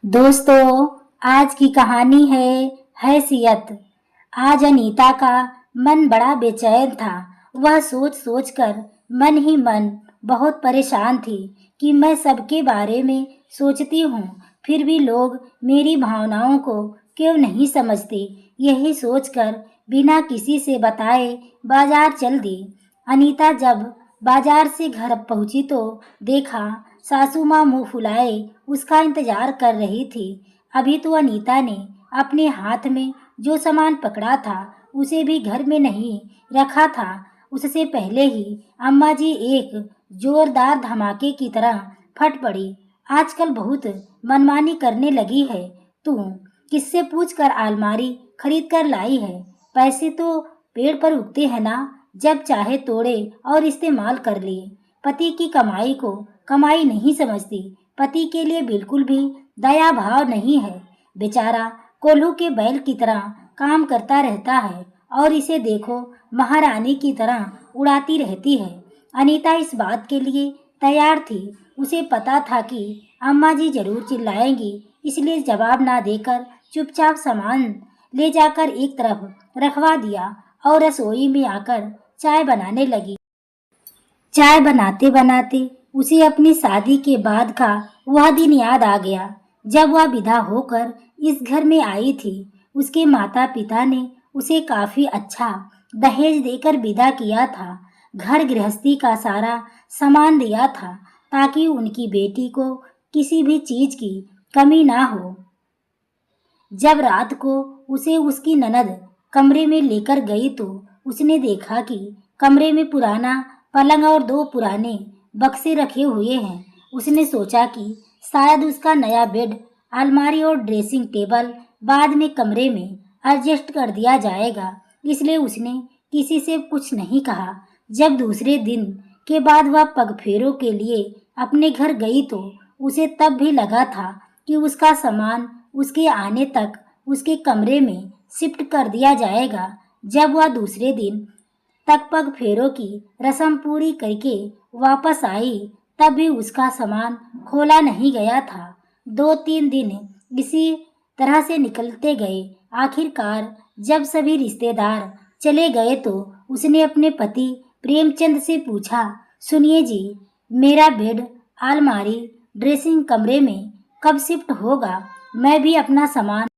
दोस्तों, आज की कहानी है हैसियत। आज अनीता का मन बड़ा बेचैन था। वह सोच सोच कर मन ही मन बहुत परेशान थी कि मैं सबके बारे में सोचती हूँ, फिर भी लोग मेरी भावनाओं को क्यों नहीं समझते। यही सोचकर बिना किसी से बताए बाजार चल दी। अनीता जब बाजार से घर पहुंची तो देखा सासू माँ मुंह फुलाए उसका इंतजार कर रही थी। अभी तो अनीता ने अपने हाथ में जो सामान पकड़ा था उसे भी घर में नहीं रखा था। उससे पहले ही अम्मा जी एक जोरदार धमाके की तरह फट पड़ी। आजकल बहुत मनमानी करने लगी है। तू किससे पूछ कर अलमारी खरीद कर लाई है? पैसे तो पेड़ पर उगते हैं ना, जब चाहे तोड़े और इस्तेमाल कर लिए। पति की कमाई को कमाई नहीं समझती। पति के लिए बिल्कुल भी दया भाव नहीं है। बेचारा कोल्हू के बैल की तरह काम करता रहता है और इसे देखो महारानी की तरह उड़ाती रहती है। अनीता इस बात के लिए तैयार थी। उसे पता था कि अम्मा जी जरूर चिल्लाएंगी, इसलिए जवाब ना देकर चुपचाप सामान ले जाकर एक तरफ रखवा दिया और रसोई में आकर चाय बनाने लगी। चाय बनाते बनाते उसे अपनी शादी के बाद का वह दिन याद आ गया, जब वह विदा होकर इस घर में आई थी। उसके माता पिता ने उसे काफी अच्छा दहेज देकर विदा किया था। घर गृहस्थी का सारा सामान दिया था ताकि उनकी बेटी को किसी भी चीज की कमी ना हो। जब रात को उसे उसकी ननद कमरे में लेकर गई तो उसने देखा कि कमरे में पुराना पलंग और दो पुराने बक्से रखे हुए हैं। उसने सोचा कि शायद उसका नया बेड, अलमारी और ड्रेसिंग टेबल बाद में कमरे में एडजस्ट कर दिया जाएगा, इसलिए उसने किसी से कुछ नहीं कहा। जब दूसरे दिन के बाद वह पगफेरों के लिए अपने घर गई तो उसे तब भी लगा था कि उसका सामान उसके आने तक उसके कमरे में शिफ्ट कर दिया जाएगा। जब वह दूसरे दिन तक पग फेरों की रस्म पूरी करके वापस आई तब भी उसका सामान खोला नहीं गया था। 2-3 दिन इसी तरह से निकलते गए। आखिरकार जब सभी रिश्तेदार चले गए तो उसने अपने पति प्रेमचंद से पूछा, सुनिए जी, मेरा बेड, अलमारी, ड्रेसिंग कमरे में कब शिफ्ट होगा? मैं भी अपना सामान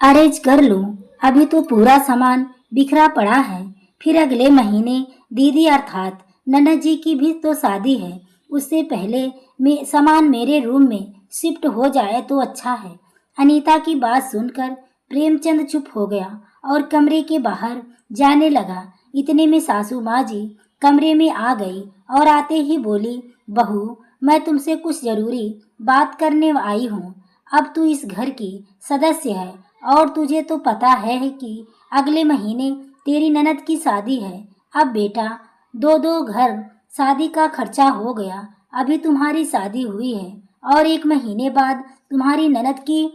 अरेंज कर लूं। अभी तो पूरा सामान बिखरा पड़ा है। फिर अगले महीने दीदी अर्थात ननद जी की भी तो शादी है। उससे पहले सामान मेरे रूम में शिफ्ट हो जाए तो अच्छा है। अनीता की बात सुनकर प्रेमचंद चुप हो गया और कमरे के बाहर जाने लगा। इतने में सासू माँ जी कमरे में आ गई और आते ही बोली, बहू, मैं तुमसे कुछ जरूरी बात करने आई हूँ। अब तू इस घर की सदस्य है और तुझे तो पता है कि अगले महीने तेरी ननद की शादी है। अब बेटा, दो दो घर शादी का खर्चा हो गया। अभी तुम्हारी शादी हुई है और 1 महीने बाद तुम्हारी ननद की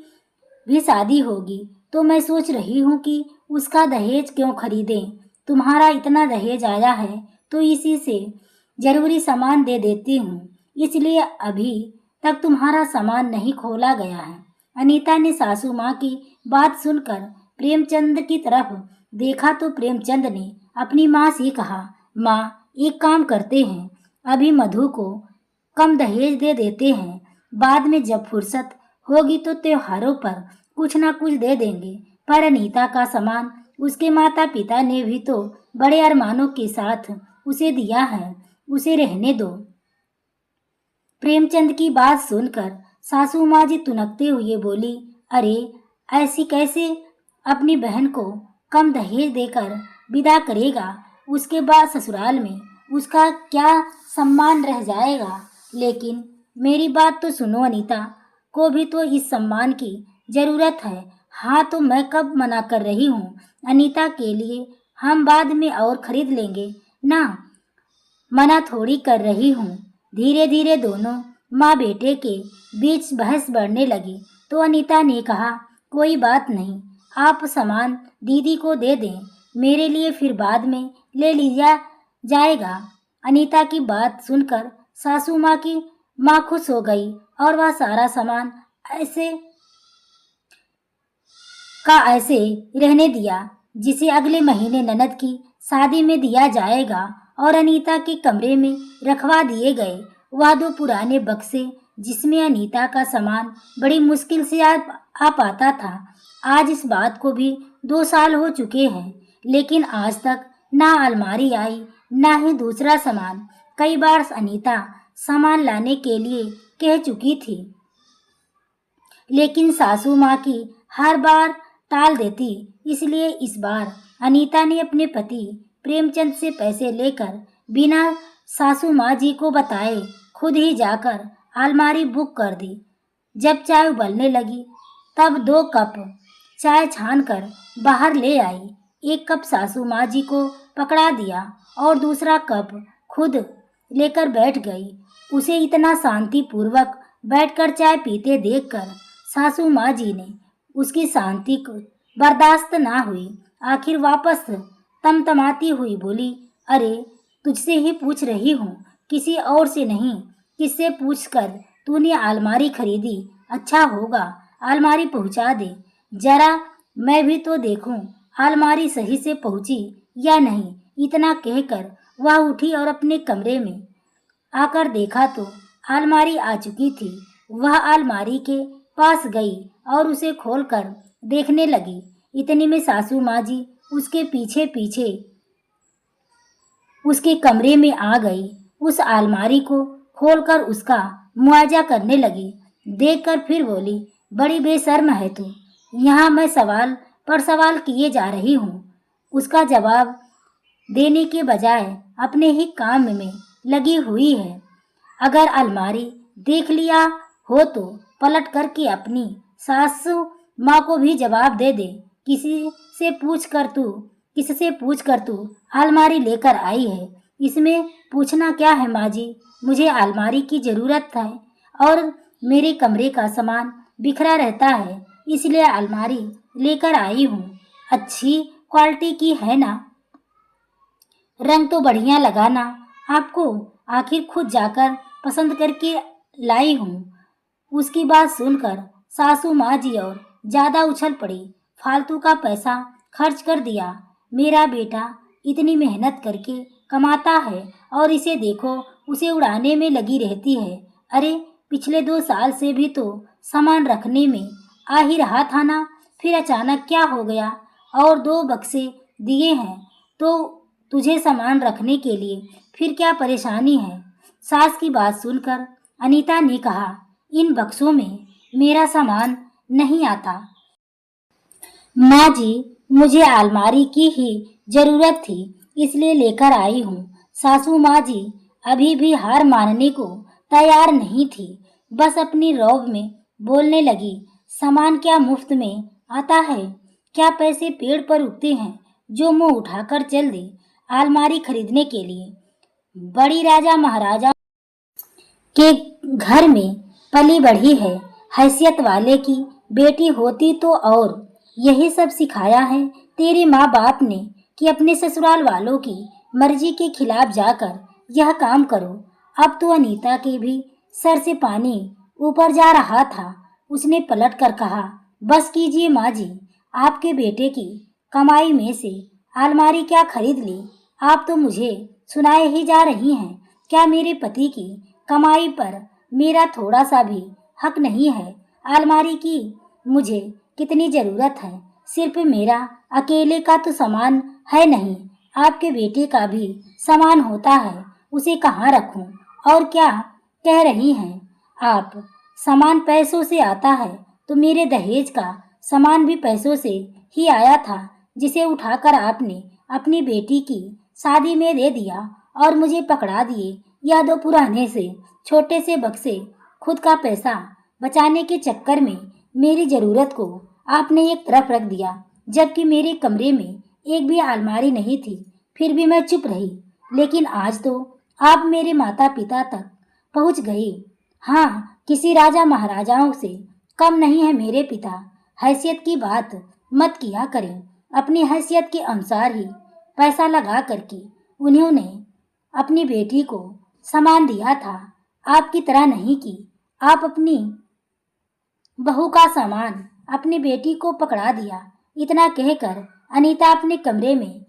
भी शादी होगी, तो मैं सोच रही हूँ कि उसका दहेज क्यों खरीदें। तुम्हारा इतना दहेज आया है तो इसी से जरूरी सामान दे देती हूँ, इसलिए अभी तक तुम्हारा सामान नहीं खोला गया है। अनीता ने सासू माँ की बात सुनकर प्रेमचंद की तरफ देखा तो प्रेमचंद ने अपनी माँ से कहा, माँ, एक काम करते हैं, अभी मधु को कम दहेज दे देते हैं, बाद में जब फुर्सत होगी तो त्योहारों पर कुछ ना कुछ दे देंगे। पर अनीता का सामान उसके माता पिता ने भी तो बड़े अरमानों के साथ उसे दिया है, उसे रहने दो। प्रेमचंद की बात सुनकर सासू माँ जी तुनकते हुए बोली, अरे ऐसी कैसे अपनी बहन को कम दहेज देकर विदा करेगा? उसके बाद ससुराल में उसका क्या सम्मान रह जाएगा? लेकिन मेरी बात तो सुनो, अनीता को भी तो इस सम्मान की जरूरत है। हाँ, तो मैं कब मना कर रही हूँ? अनीता के लिए हम बाद में और खरीद लेंगे ना, मना थोड़ी कर रही हूँ। धीरे धीरे दोनों माँ बेटे के बीच बहस बढ़ने लगी तो अनीता ने कहा, कोई बात नहीं, आप सामान दीदी को दे दें, मेरे लिए फिर बाद में ले लिया जाएगा। अनीता की बात सुनकर सासू माँ की माँ खुश हो गई और वह सारा सामान ऐसे ऐसे रहने दिया, जिसे अगले महीने ननद की शादी में दिया जाएगा, और अनीता के कमरे में रखवा दिए गए वह दो पुराने बक्से जिसमें अनीता का सामान बड़ी मुश्किल से आ पाता था। आज इस बात को भी 2 साल हो चुके हैं, लेकिन आज तक ना अलमारी आई, ना ही दूसरा सामान। कई बार अनीता सामान लाने के लिए कह चुकी थी, लेकिन सासू माँ की हर बार टाल देती। इसलिए इस बार अनीता ने अपने पति प्रेमचंद से पैसे लेकर बिना सासू माँ जी को बताए खुद ही जाकर अलमारी बुक कर दी। जब चाय उबलने लगी तब 2 कप चाय छानकर बाहर ले आई। एक कप सासू माँ जी को पकड़ा दिया और दूसरा कप खुद लेकर बैठ गई। उसे इतना शांतिपूर्वक बैठकर चाय पीते देखकर सासू माँ जी ने उसकी शांति को बर्दाश्त ना हुई। आखिर वापस तमतमाती हुई बोली, अरे तुझसे ही पूछ रही हूँ, किसी और से नहीं। किससे पूछकर तूने अलमारी खरीदी? अच्छा होगा अलमारी पहुँचा दे, जरा मैं भी तो देखूं अलमारी सही से पहुँची या नहीं। इतना कहकर वह उठी और अपने कमरे में आकर देखा तो अलमारी आ चुकी थी। वह अलमारी के पास गई और उसे खोलकर देखने लगी। इतने में सासू माँ जी उसके पीछे पीछे उसके कमरे में आ गई। उस अलमारी को खोलकर उसका मुआयजा करने लगी। देखकर फिर बोली, बड़ी बेशर्म है तू, यहाँ मैं सवाल पर सवाल किए जा रही हूँ, उसका जवाब देने के बजाय अपने ही काम में लगी हुई है। अगर अलमारी देख लिया हो तो पलट करके अपनी सासू माँ को भी जवाब दे दे। किससे पूछ कर तू अलमारी लेकर आई है? इसमें पूछना क्या है माँ जी, मुझे अलमारी की जरूरत है और मेरे कमरे का सामान बिखरा रहता है, इसलिए अलमारी लेकर आई हूँ। अच्छी क्वालिटी की है ना? रंग तो बढ़िया लगाना, आपको आखिर खुद जाकर पसंद करके लाई हूँ। उसकी बात सुनकर सासू माँ जी और ज्यादा उछल पड़ी। फालतू का पैसा खर्च कर दिया। मेरा बेटा इतनी मेहनत करके कमाता है और इसे देखो, उसे उड़ाने में लगी रहती है। अरे पिछले 2 साल से भी तो सामान रखने में आ ही रहा था ना, फिर अचानक क्या हो गया? और 2 बक्से दिए हैं तो तुझे सामान रखने के लिए फिर क्या परेशानी है? सास की बात सुनकर अनीता ने कहा, इन बक्सों में मेरा सामान नहीं आता माँ जी, मुझे अलमारी की ही जरूरत थी, इसलिए लेकर आई हूँ। सासू माँ जी अभी भी हार मानने को तैयार नहीं थी, बस अपनी रौब में बोलने लगी, सामान क्या मुफ्त में आता है? क्या पैसे पेड़ पर उगते हैं जो मुंह उठाकर चल दे अलमारी खरीदने के लिए? बड़ी राजा महाराजा के घर में पली बढ़ी है, हैसियत वाले की बेटी होती तो। और यही सब सिखाया है तेरे माँ बाप ने कि अपने ससुराल वालों की मर्जी के खिलाफ जाकर यह काम करो। अब तो अनीता के भी सर से पानी ऊपर जा रहा था। उसने पलट कर कहा, बस कीजिए माँ जी, आपके बेटे की कमाई में से अलमारी क्या खरीद ली? आप तो मुझे सुनाए ही जा रही हैं। क्या मेरे पति की कमाई पर मेरा थोड़ा सा भी हक नहीं है? अलमारी की मुझे कितनी जरूरत है? सिर्फ मेरा अकेले का तो सामान है नहीं, आपके बेटे का भी सामान होता है, उसे कहाँ रखूं? और क्या कह रही हैं आप? सामान पैसों से आता है तो मेरे दहेज का सामान भी पैसों से ही आया था, जिसे उठाकर आपने अपनी बेटी की शादी में दे दिया और मुझे पकड़ा दिए। यह 2 पुराने से छोटे से बक्से खुद का पैसा बचाने के चक्कर में मेरी जरूरत को आपने एक तरफ रख दिया, जबकि मेरे कमरे में एक भी अलमारी नहीं थी। फिर भी मैं चुप रही, लेकिन आज तो आप मेरे माता पिता तक पहुंच गई। हाँ, किसी राजा महाराजाओं से कम नहीं है मेरे पिता। हैसियत की बात मत किया करें, अपनी हैसियत के अनुसार ही पैसा लगा करके उन्होंने अपनी बेटी को सामान दिया था, आपकी तरह नहीं कि आप अपनी बहू का सामान अपनी बेटी को पकड़ा दिया। इतना कहकर अनीता अपने कमरे में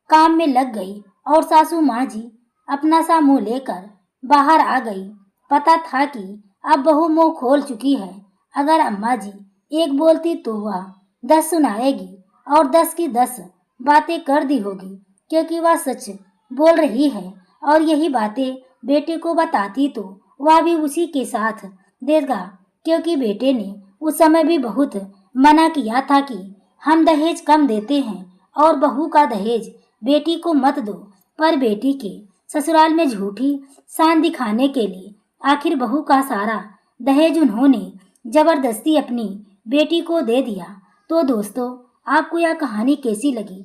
काम में लग गई और सासू माँ जी अपना सा मुंह लेकर बाहर आ गई। पता था कि अब बहू मुंह खोल चुकी है। अगर अम्मा जी एक बोलती तो वह 10 सुनाएगी और 10 की 10 बातें कर दी होगी, क्योंकि वह सच बोल रही है और यही बातें बेटे को बताती तो वह भी उसी के साथ देगा, क्योंकि बेटे ने उस समय भी बहुत मना किया था कि हम दहेज कम देते हैं और बहू का दहेज बेटी को मत दो। पर बेटी के ससुराल में झूठी शान दिखाने के लिए आखिर बहू का सारा दहेज उन्होंने जबरदस्ती अपनी बेटी को दे दिया। तो दोस्तों, आपको यह कहानी कैसी लगी?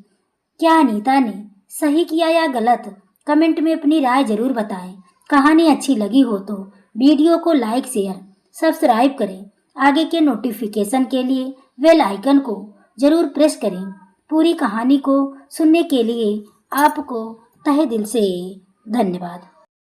क्या अनीता ने सही किया या गलत? कमेंट में अपनी राय जरूर बताएं। कहानी अच्छी लगी हो तो वीडियो को लाइक शेयर सब्सक्राइब करें। आगे के नोटिफिकेशन के लिए बेल आइकन को जरूर प्रेस करें। पूरी कहानी को सुनने के लिए आपको तहे दिल से धन्यवाद।